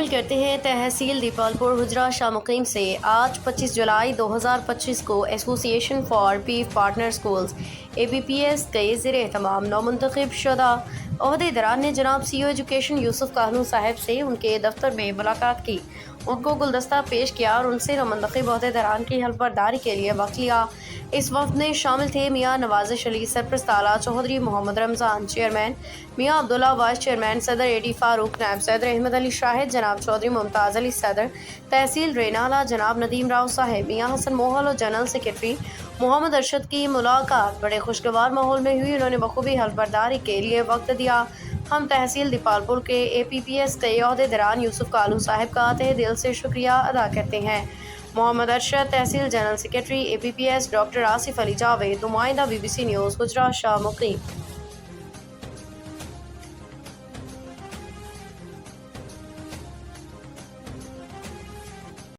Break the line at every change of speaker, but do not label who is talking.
شامل کرتے ہیں تحصیل دیپالپور حجرہ شاہ مقیم سے آج 25 جولائی 2025 کو ایسوسی ایشن for beef partner schools ABPS کے زیر اہتمام نومنتخب شدہ عہدیداران نے جناب CEO ایجوکیشن یوسف کاہنو صاحب سے ان کے دفتر میں ملاقات کی، ان کو گلدستہ پیش کیا اور ان سے نومنتخب عہدیداران کی حلف برداری کے لیے وقت لیا۔ اس وفد میں شامل تھے میاں نوازش علی سرپرست اعلیٰ، چودھری محمد رمضان چیئرمین، میاں عبداللہ وائس چیئرمین، صدر AD فاروق، نائب صدر احمد علی شاہد، جناب چودھری ممتاز علی صدر تحصیل رینالہ، جناب ندیم راؤ صاحب، میاں حسن موہل اور جنرل سیکرٹری محمد ارشد کی ملاقات بڑے خوشگوار ماحول میں ہوئی۔ انہوں نے بخوبی حلف برداری کے لیے وقت دیا۔ ہم تحصیل دیپالپور کے ABPS کے عہدیداران یوسف کاہنو صاحب کا تہہ دل سے شکریہ ادا کرتے ہیں۔ محمد ارشد، تحصیل general secretary ABPS، doctor Asif Ali Javed, نمائندہ BBC نیوز حجرہ شاہ مقیم۔